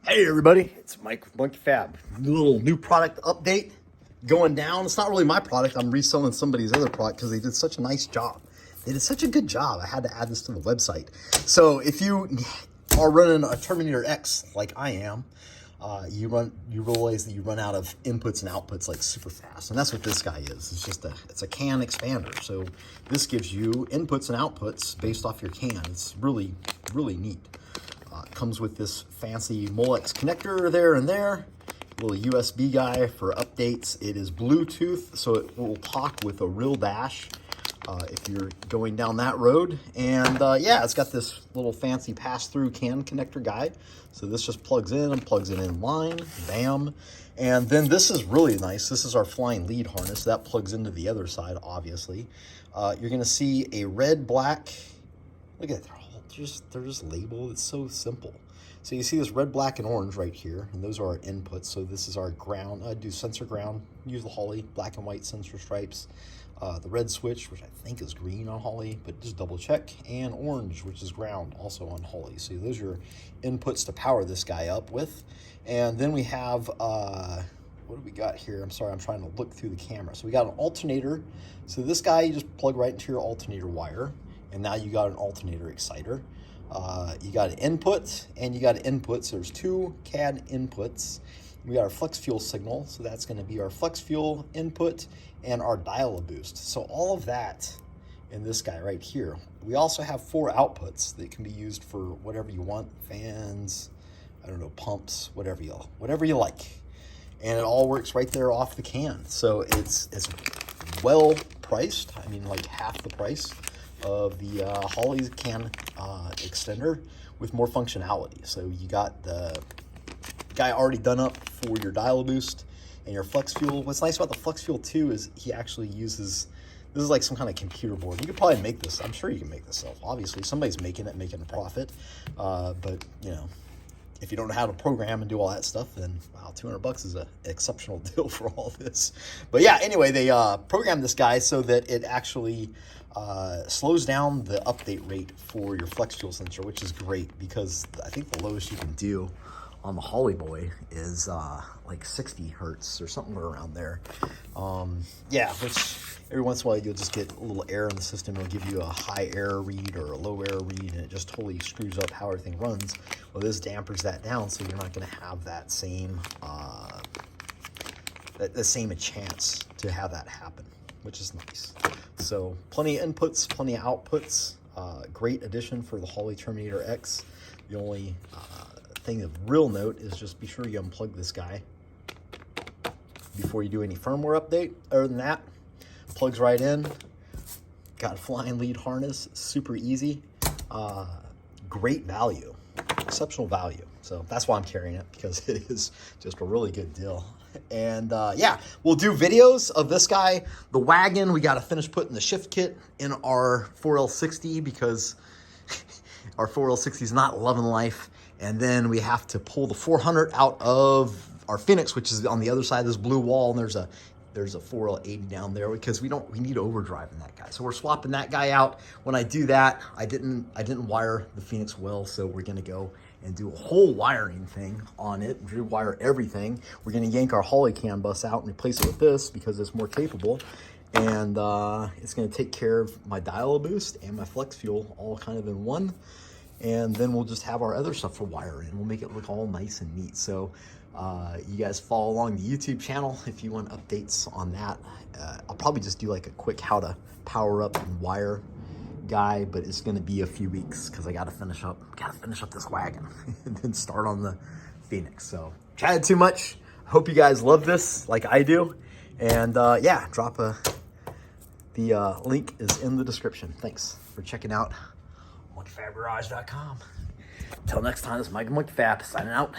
Hey everybody, it's Mike with Monkey Fab. Little new product update going down. It's not really my product. I'm reselling somebody's other product because they did such a nice job. They did such a good job. I had to add this to the website. So if you are running a Terminator X like I am, you realize that you run out of inputs and outputs like super fast, and that's what this guy is. It's a can expander. So this gives you inputs and outputs based off your can. It's really neat. Comes with this fancy Molex connector there and there, little USB guy for updates. It is Bluetooth, so it will talk with a real dash if you're going down that road. And yeah, it's got this little fancy pass-through can connector guy. So this just plugs in and plugs it in line, bam. And then this is really nice. This is our flying lead harness. That plugs into the other side, obviously. You're gonna see a red, black, look at that. They're just labeled. It's so simple. So you see this red, black, and orange right here, and those are our inputs. So this is our ground. I do sensor ground. Use the Holley black and white sensor stripes. The red switch, which I think is green on Holley, but just double check, and orange, which is ground, also on Holley. So those are your inputs to power this guy up with. And then we have what do we got here? I'm sorry, I'm trying to look through the camera. So we got an alternator. So this guy you just plug right into your alternator wire. And now you got an alternator exciter. You got an input and you got an input. So there's two CAD inputs. We got our flex fuel signal. So that's going to be our flex fuel input and our dial boost. So all of that in this guy right here. We also have 4 outputs that can be used for whatever you want. Fans, I don't know, pumps, whatever you like. And it all works right there off the can. So it's well priced. I mean, like half the price of the Holley can extender with more functionality. So you got the guy already done up for your dial boost and your flex fuel. What's nice about the flex fuel too is he actually uses, this is like some kind of computer board. You could probably make this. I'm sure you can make this self. Obviously somebody's making it, making a profit. But you know, if you don't know how to program and do all that stuff, then wow, $200 is an exceptional deal for all this. But yeah, anyway, they programmed this guy so that it actually slows down the update rate for your flex fuel sensor, which is great because I think the lowest you can do on the Holley Boy is like 60 hertz or something around there. Yeah, which every once in a while you'll just get a little error in the system. It'll give you a high error read or a low error read, and it just totally screws up how everything runs. Well, this dampers that down, so you're not going to have that same the same a chance to have that happen, which is nice. So plenty of inputs, plenty of outputs. Great addition for the Holley Terminator X. The only thing of real note is just be sure you unplug this guy before you do any firmware update. Other than that, plugs right in. Got a flying lead harness, super easy. Great value, exceptional value. So that's why I'm carrying it, because it is just a really good deal. And yeah, we'll do videos of this guy. The wagon, we got to finish putting the shift kit in our 4L60 because our 4L60 is not loving life. And then we have to pull the 400 out of our Phoenix, which is on the other side of this blue wall. And there's a 4L80 down there because we need overdrive in that guy. So we're swapping that guy out. When I do that, I didn't wire the Phoenix well, so we're gonna go and do a whole wiring thing on it, rewire everything. We're gonna yank our Holley CAN bus out and replace it with this because it's more capable. And it's gonna take care of my dial boost and my flex fuel all kind of in one. And then we'll just have our other stuff for wiring. We'll make it look all nice and neat. So you guys follow along the YouTube channel if you want updates on that. I'll probably just do like a quick how to power up and wire guy, but it's gonna be a few weeks because I gotta finish up this wagon and then start on the Phoenix. So chatted too much. Hope you guys love this like I do. And yeah, the link is in the description. Thanks for checking out monkeyfabgarage.com. Till next time, this is Mike Monkey Fab signing out.